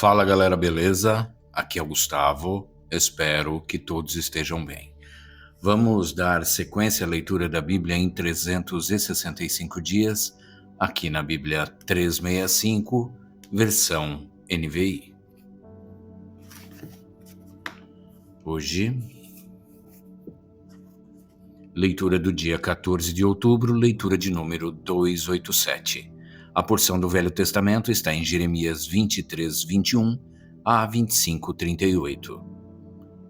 Fala galera, beleza? Aqui é o Gustavo, espero que todos estejam bem. Vamos dar sequência à leitura da Bíblia em 365 dias, aqui na Bíblia 365, versão NVI. Hoje, leitura do dia 14 de outubro, leitura de número 287. A porção do Velho Testamento está em Jeremias 23, 21 a 25, 38.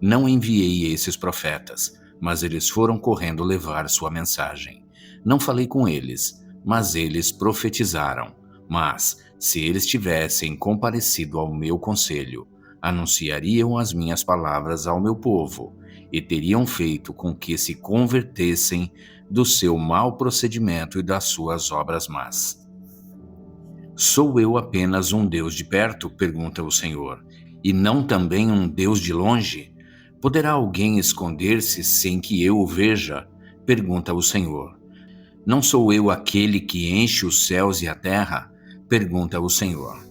Não enviei esses profetas, mas eles foram correndo levar sua mensagem. Não falei com eles, mas eles profetizaram. Mas, se eles tivessem comparecido ao meu conselho, anunciariam as minhas palavras ao meu povo e teriam feito com que se convertessem do seu mau procedimento e das suas obras más. Sou eu apenas um Deus de perto? Pergunta o Senhor, e não também um Deus de longe? Poderá alguém esconder-se sem que eu o veja? Pergunta o Senhor. Não sou eu aquele que enche os céus e a terra? Pergunta o Senhor.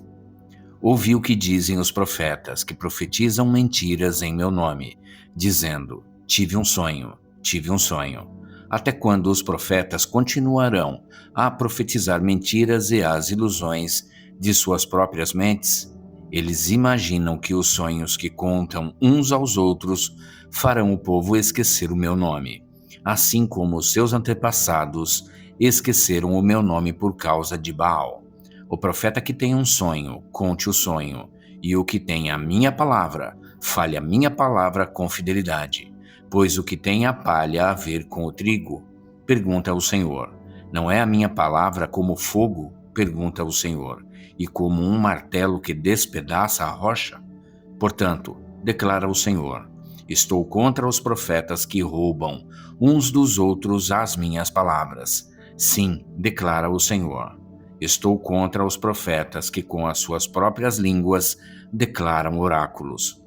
Ouvi o que dizem os profetas, que profetizam mentiras em meu nome, dizendo, tive um sonho, tive um sonho. Até quando os profetas continuarão a profetizar mentiras e as ilusões de suas próprias mentes? Eles imaginam que os sonhos que contam uns aos outros farão o povo esquecer o meu nome, assim como os seus antepassados esqueceram o meu nome por causa de Baal. O profeta que tem um sonho, conte o sonho, e o que tem a minha palavra, fale a minha palavra com fidelidade. Pois o que tem a palha a ver com o trigo? Pergunta o Senhor. Não é a minha palavra como fogo? Pergunta o Senhor. E como um martelo que despedaça a rocha? Portanto, declara o Senhor, estou contra os profetas que roubam uns dos outros as minhas palavras. Sim, declara o Senhor. Estou contra os profetas que com as suas próprias línguas declaram oráculos.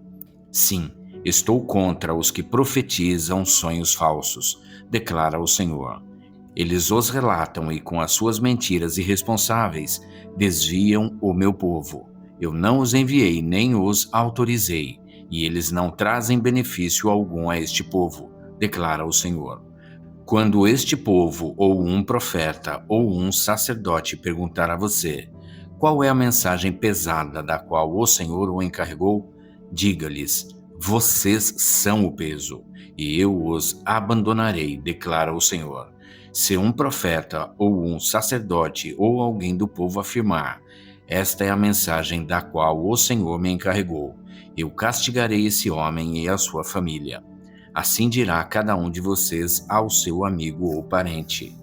Sim, estou contra os que profetizam sonhos falsos, declara o Senhor. Eles os relatam e com as suas mentiras irresponsáveis desviam o meu povo. Eu não os enviei nem os autorizei, e eles não trazem benefício algum a este povo, declara o Senhor. Quando este povo, ou um profeta, ou um sacerdote perguntar a você, qual é a mensagem pesada da qual o Senhor o encarregou? Diga-lhes, vocês são o peso, e eu os abandonarei, declara o Senhor. Se um profeta, ou um sacerdote, ou alguém do povo afirmar, esta é a mensagem da qual o Senhor me encarregou, eu castigarei esse homem e a sua família. Assim dirá cada um de vocês ao seu amigo ou parente.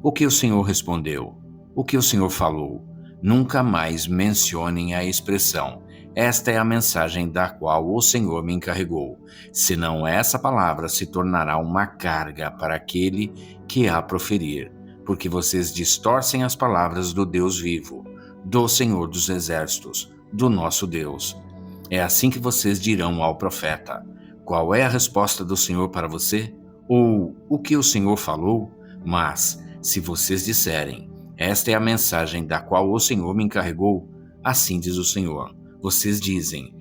O que o Senhor respondeu? O que o Senhor falou? Nunca mais mencionem a expressão, esta é a mensagem da qual o Senhor me encarregou, senão essa palavra se tornará uma carga para aquele que a proferir, porque vocês distorcem as palavras do Deus vivo, do Senhor dos Exércitos, do nosso Deus. É assim que vocês dirão ao profeta, qual é a resposta do Senhor para você? Ou o que o Senhor falou? Mas, se vocês disserem, esta é a mensagem da qual o Senhor me encarregou, assim diz o Senhor. Vocês dizem,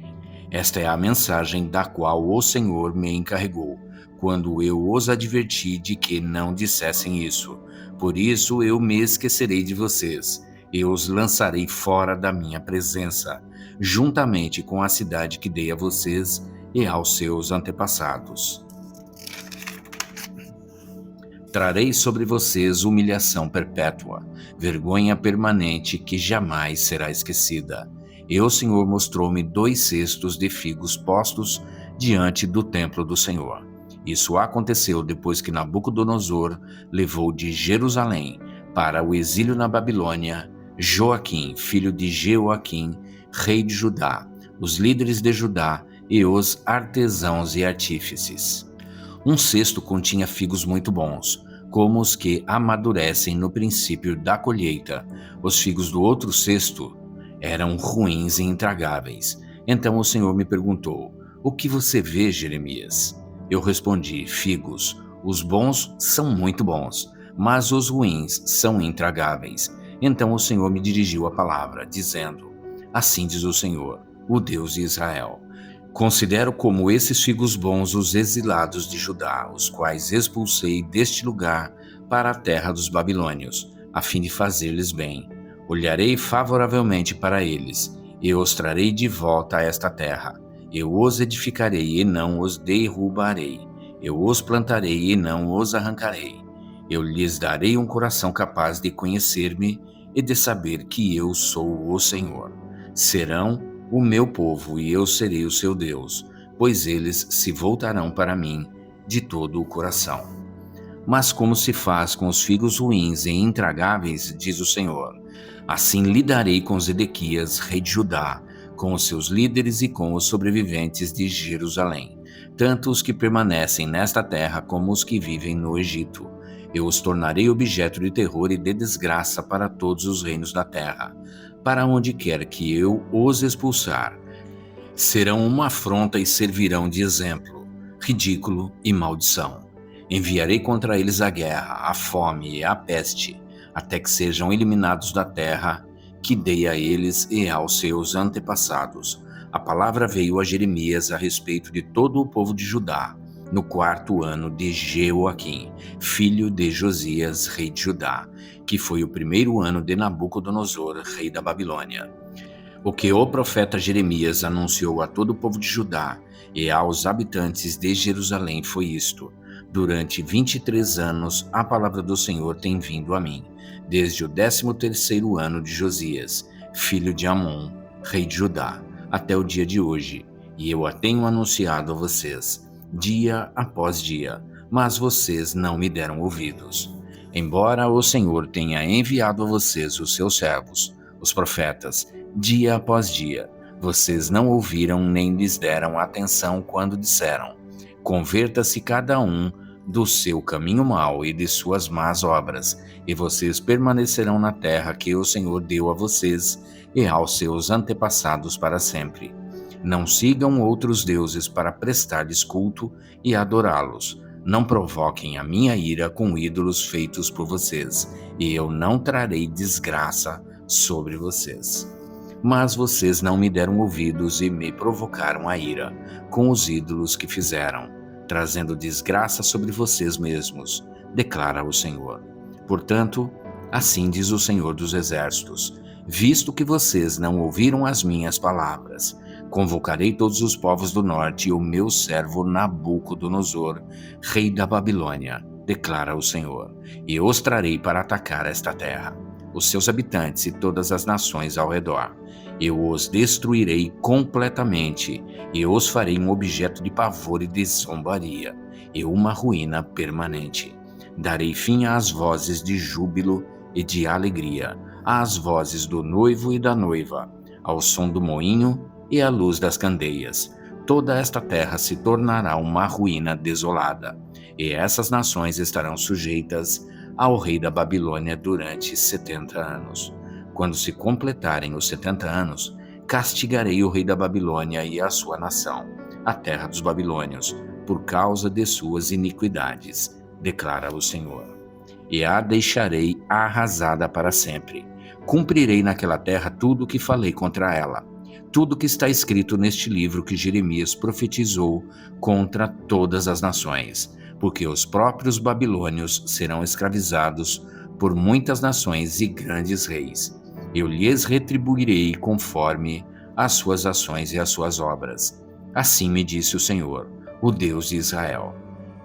esta é a mensagem da qual o Senhor me encarregou, quando eu os adverti de que não dissessem isso. Por isso eu me esquecerei de vocês, e os lançarei fora da minha presença, juntamente com a cidade que dei a vocês e aos seus antepassados. Trarei sobre vocês humilhação perpétua, vergonha permanente que jamais será esquecida. E o Senhor mostrou-me 2 cestos de figos postos diante do templo do Senhor. Isso aconteceu depois que Nabucodonosor levou de Jerusalém para o exílio na Babilônia Joaquim, filho de Jeoaquim, rei de Judá, os líderes de Judá e os artesãos e artífices. Um cesto continha figos muito bons, como os que amadurecem no princípio da colheita. Os figos do outro cesto eram ruins e intragáveis. Então o Senhor me perguntou, o que você vê, Jeremias? Eu respondi, figos. Os bons são muito bons, mas os ruins são intragáveis. Então o Senhor me dirigiu a palavra, dizendo, assim diz o Senhor, o Deus de Israel. Considero como esses figos bons os exilados de Judá, os quais expulsei deste lugar para a terra dos babilônios, a fim de fazer-lhes bem. Olharei favoravelmente para eles, e os trarei de volta a esta terra. Eu os edificarei e não os derrubarei. Eu os plantarei e não os arrancarei. Eu lhes darei um coração capaz de conhecer-me e de saber que eu sou o Senhor. Serão o meu povo e eu serei o seu Deus, pois eles se voltarão para mim de todo o coração. Mas como se faz com os figos ruins e intragáveis, diz o Senhor, assim lidarei com Zedequias, rei de Judá, com os seus líderes e com os sobreviventes de Jerusalém, tanto os que permanecem nesta terra como os que vivem no Egito. Eu os tornarei objeto de terror e de desgraça para todos os reinos da terra, para onde quer que eu os expulsar. Serão uma afronta e servirão de exemplo, ridículo e maldição. Enviarei contra eles a guerra, a fome e a peste, até que sejam eliminados da terra que dei a eles e aos seus antepassados. A palavra veio a Jeremias a respeito de todo o povo de Judá, no 4º ano de Jeoaquim, filho de Josias, rei de Judá, que foi o 1º ano de Nabucodonosor, rei da Babilônia. O que o profeta Jeremias anunciou a todo o povo de Judá e aos habitantes de Jerusalém foi isto: durante 23 anos a palavra do Senhor tem vindo a mim, desde o 13º ano de Josias, filho de Amon, rei de Judá, até o dia de hoje, e eu a tenho anunciado a vocês, dia após dia, mas vocês não me deram ouvidos. Embora o Senhor tenha enviado a vocês os seus servos, os profetas, dia após dia, vocês não ouviram nem lhes deram atenção quando disseram: converta-se cada um do seu caminho mau e de suas más obras, e vocês permanecerão na terra que o Senhor deu a vocês e aos seus antepassados para sempre. Não sigam outros deuses para prestar-lhes culto e adorá-los. Não provoquem a minha ira com ídolos feitos por vocês, e eu não trarei desgraça sobre vocês. Mas vocês não me deram ouvidos e me provocaram a ira com os ídolos que fizeram, trazendo desgraça sobre vocês mesmos, declara o Senhor. Portanto, assim diz o Senhor dos Exércitos: visto que vocês não ouviram as minhas palavras, convocarei todos os povos do norte e o meu servo Nabucodonosor, rei da Babilônia, declara o Senhor, e os trarei para atacar esta terra, os seus habitantes e todas as nações ao redor. Eu os destruirei completamente e os farei um objeto de pavor e de zombaria, e uma ruína permanente. Darei fim às vozes de júbilo e de alegria, às vozes do noivo e da noiva, ao som do moinho e à luz das candeias. Toda esta terra se tornará uma ruína desolada, e essas nações estarão sujeitas ao rei da Babilônia durante 70 anos. Quando se completarem os 70 anos, castigarei o rei da Babilônia e a sua nação, a terra dos babilônios, por causa de suas iniquidades, declara o Senhor. E a deixarei arrasada para sempre. Cumprirei naquela terra tudo o que falei contra ela, tudo o que está escrito neste livro que Jeremias profetizou contra todas as nações, porque os próprios babilônios serão escravizados por muitas nações e grandes reis. Eu lhes retribuirei conforme as suas ações e as suas obras. Assim me disse o Senhor, o Deus de Israel: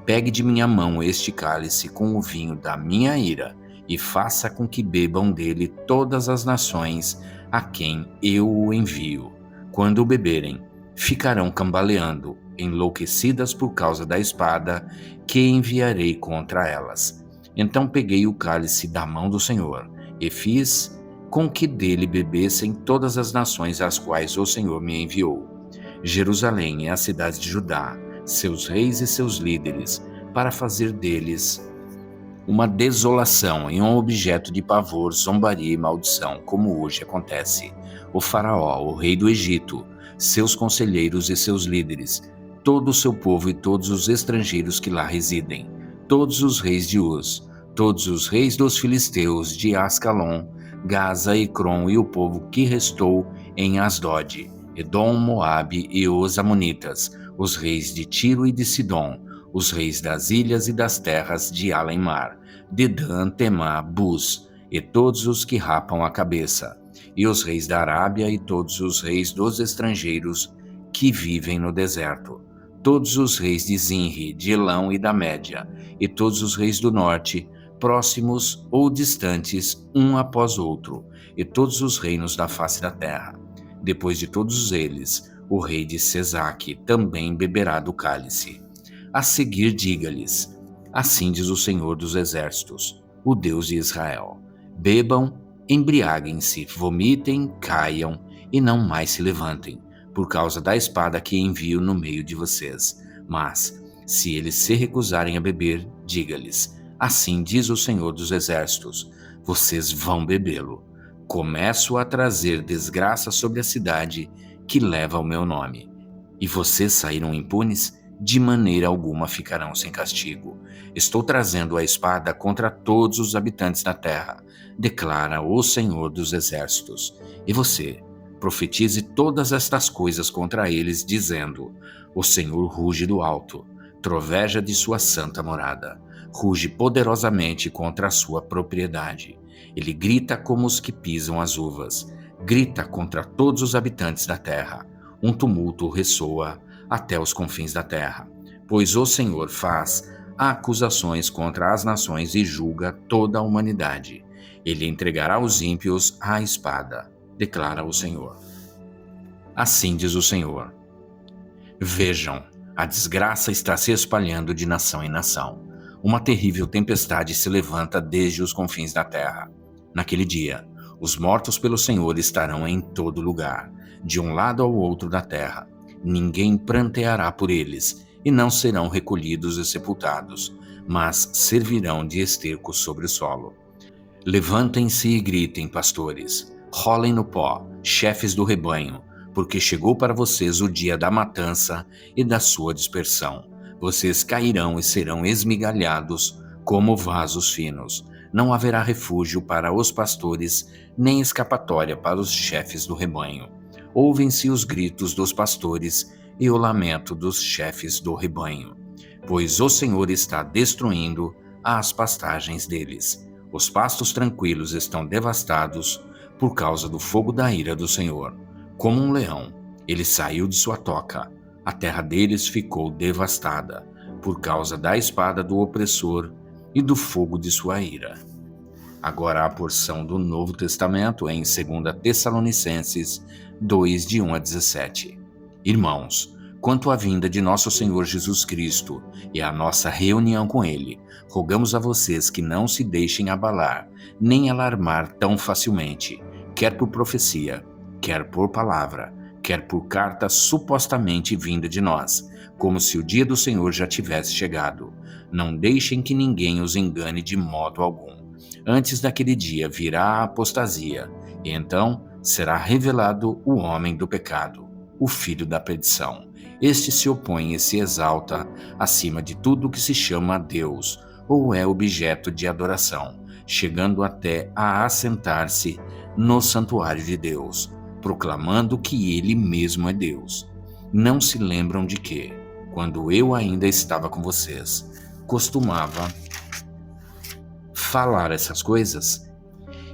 pegue de minha mão este cálice com o vinho da minha ira e faça com que bebam dele todas as nações a quem eu o envio. Quando o beberem, ficarão cambaleando, enlouquecidas por causa da espada que enviarei contra elas. Então peguei o cálice da mão do Senhor e fiz com que dele bebessem todas as nações às quais o Senhor me enviou. Jerusalém é a cidade de Judá, seus reis e seus líderes, para fazer deles uma desolação e um objeto de pavor, zombaria e maldição, como hoje acontece. O faraó, o rei do Egito, seus conselheiros e seus líderes, todo o seu povo e todos os estrangeiros que lá residem, todos os reis de Uz, todos os reis dos filisteus de Ascalon, Gaza, Ecrom e o povo que restou em Asdod, Edom, Moabe e os Amonitas, os reis de Tiro e de Sidom, os reis das ilhas e das terras de além-mar, Dedã, Temá, Bus, e todos os que rapam a cabeça, e os reis da Arábia e todos os reis dos estrangeiros que vivem no deserto, todos os reis de Zinri, de Elão e da Média, e todos os reis do norte, próximos ou distantes, um após outro, e todos os reinos da face da terra. Depois de todos eles, o rei de Sesaque também beberá do cálice. A seguir diga-lhes: assim diz o Senhor dos Exércitos, o Deus de Israel: bebam, embriaguem-se, vomitem, caiam e não mais se levantem, por causa da espada que envio no meio de vocês. Mas, se eles se recusarem a beber, diga-lhes: assim diz o Senhor dos Exércitos, vocês vão bebê-lo. Começo a trazer desgraça sobre a cidade que leva o meu nome. E vocês saíram impunes? De maneira alguma ficarão sem castigo. Estou trazendo a espada contra todos os habitantes da terra, declara o Senhor dos Exércitos. E você, profetize todas estas coisas contra eles, dizendo: o Senhor ruge do alto, troveja de sua santa morada, ruge poderosamente contra a sua propriedade. Ele grita como os que pisam as uvas, grita contra todos os habitantes da terra. Um tumulto ressoa até os confins da terra, pois o Senhor faz acusações contra as nações e julga toda a humanidade. Ele entregará os ímpios à espada, declara o Senhor. Assim diz o Senhor: vejam, a desgraça está se espalhando de nação em nação. Uma terrível tempestade se levanta desde os confins da terra. Naquele dia, os mortos pelo Senhor estarão em todo lugar, de um lado ao outro da terra. Ninguém pranteará por eles, e não serão recolhidos e sepultados, mas servirão de esterco sobre o solo. Levantem-se e gritem, pastores, rolem no pó, chefes do rebanho, porque chegou para vocês o dia da matança e da sua dispersão. Vocês cairão e serão esmigalhados como vasos finos. Não haverá refúgio para os pastores, nem escapatória para os chefes do rebanho. Ouvem-se os gritos dos pastores e o lamento dos chefes do rebanho, pois o Senhor está destruindo as pastagens deles. Os pastos tranquilos estão devastados por causa do fogo da ira do Senhor. Como um leão, ele saiu de sua toca. A terra deles ficou devastada por causa da espada do opressor e do fogo de sua ira. Agora a porção do Novo Testamento em 2 Tessalonicenses 2, de 1 a 17. Irmãos, quanto à vinda de nosso Senhor Jesus Cristo e à nossa reunião com Ele, rogamos a vocês que não se deixem abalar, nem alarmar tão facilmente, quer por profecia, quer por palavra, quer por carta supostamente vinda de nós, como se o dia do Senhor já tivesse chegado. Não deixem que ninguém os engane de modo algum. Antes daquele dia virá a apostasia, e então será revelado o homem do pecado, o filho da perdição. Este se opõe e se exalta acima de tudo que se chama Deus, ou é objeto de adoração, chegando até a assentar-se no santuário de Deus, proclamando que ele mesmo é Deus. Não se lembram de que, quando eu ainda estava com vocês, costumava falar essas coisas?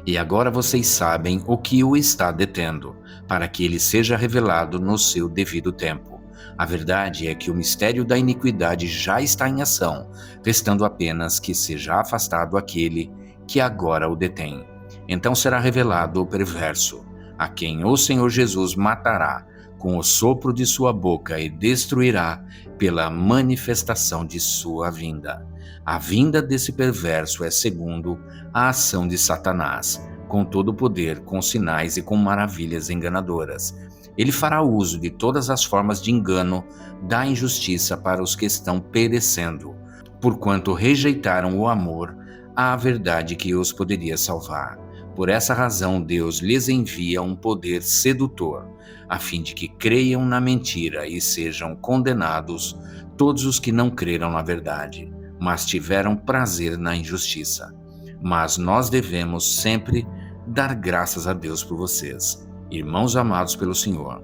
E agora vocês sabem o que o está detendo, para que ele seja revelado no seu devido tempo. A verdade é que o mistério da iniquidade já está em ação, restando apenas que seja afastado aquele que agora o detém. Então será revelado o perverso, a quem o Senhor Jesus matará com o sopro de sua boca e destruirá pela manifestação de sua vinda. A vinda desse perverso é segundo a ação de Satanás, com todo o poder, com sinais e com maravilhas enganadoras. Ele fará uso de todas as formas de engano da injustiça para os que estão perecendo, porquanto rejeitaram o amor à verdade que os poderia salvar. Por essa razão, Deus lhes envia um poder sedutor, a fim de que creiam na mentira e sejam condenados todos os que não creram na verdade, mas tiveram prazer na injustiça. Mas nós devemos sempre dar graças a Deus por vocês, irmãos amados pelo Senhor.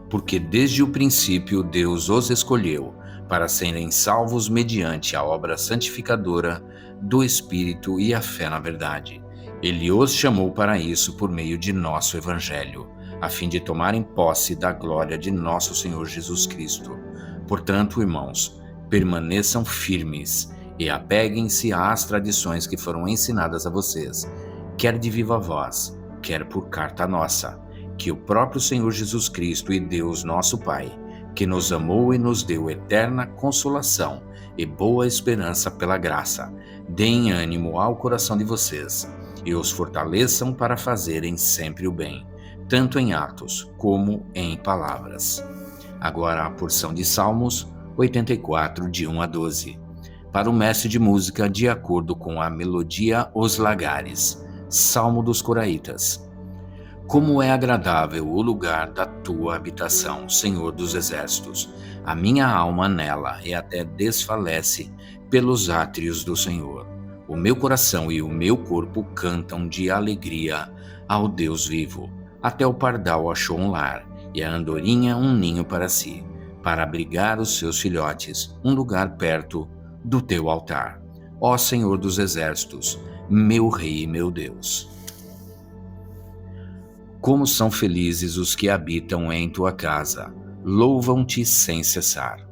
porque desde o princípio Deus os escolheu para serem salvos mediante a obra santificadora do Espírito e a fé na verdade. Ele os chamou para isso por meio de nosso Evangelho, a fim de tomarem posse da glória de nosso Senhor Jesus Cristo. Portanto, irmãos, permaneçam firmes e apeguem-se às tradições que foram ensinadas a vocês, quer de viva voz, quer por carta nossa, que o próprio Senhor Jesus Cristo e Deus nosso Pai, que nos amou e nos deu eterna consolação e boa esperança pela graça, deem ânimo ao coração de vocês e os fortaleçam para fazerem sempre o bem, tanto em atos como em palavras. Agora a porção de Salmos 84, de 1 a 12. Para o mestre de música, de acordo com a melodia Os Lagares, Salmo dos Coraitas. Como é agradável o lugar da tua habitação, Senhor dos Exércitos. A minha alma nela e até desfalece pelos átrios do Senhor. O meu coração e o meu corpo cantam de alegria ao Deus vivo. Até o pardal achou um lar, e a andorinha um ninho para si, para abrigar os seus filhotes, um lugar perto do teu altar. Ó Senhor dos Exércitos, meu Rei e meu Deus. Como são felizes os que habitam em tua casa, louvam-te sem cessar.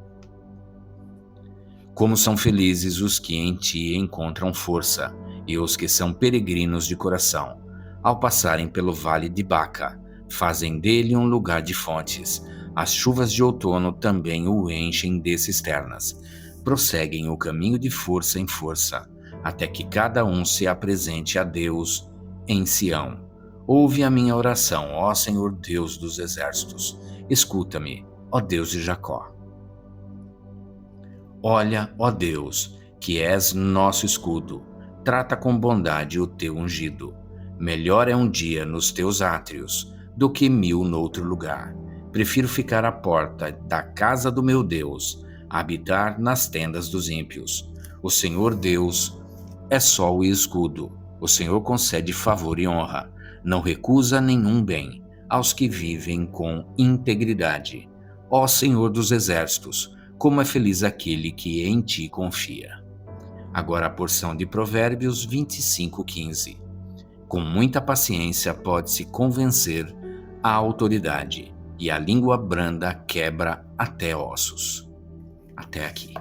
Como são felizes os que em ti encontram força, e os que são peregrinos de coração, ao passarem pelo vale de Baca, fazem dele um lugar de fontes. As chuvas de outono também o enchem de cisternas. Prosseguem o caminho de força em força, até que cada um se apresente a Deus em Sião. Ouve a minha oração, ó Senhor Deus dos Exércitos. Escuta-me, ó Deus de Jacó. Olha, ó Deus, que és nosso escudo. Trata com bondade o teu ungido. Melhor é um dia nos teus átrios do que 1000 noutro lugar. Prefiro ficar à porta da casa do meu Deus, a habitar nas tendas dos ímpios. O Senhor Deus é só o escudo. O Senhor concede favor e honra. Não recusa nenhum bem aos que vivem com integridade. Ó Senhor dos Exércitos, como é feliz aquele que em ti confia. Agora a porção de Provérbios 25:15. Com muita paciência pode-se convencer a autoridade, e a língua branda quebra até ossos. Até aqui.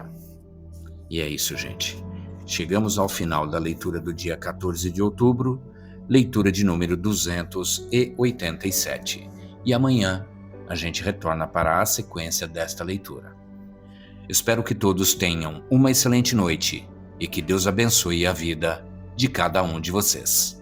E é isso, gente. Chegamos ao final da leitura do dia 14 de outubro, leitura de número 287. E amanhã a gente retorna para a sequência desta leitura. Espero que todos tenham uma excelente noite e que Deus abençoe a vida de cada um de vocês.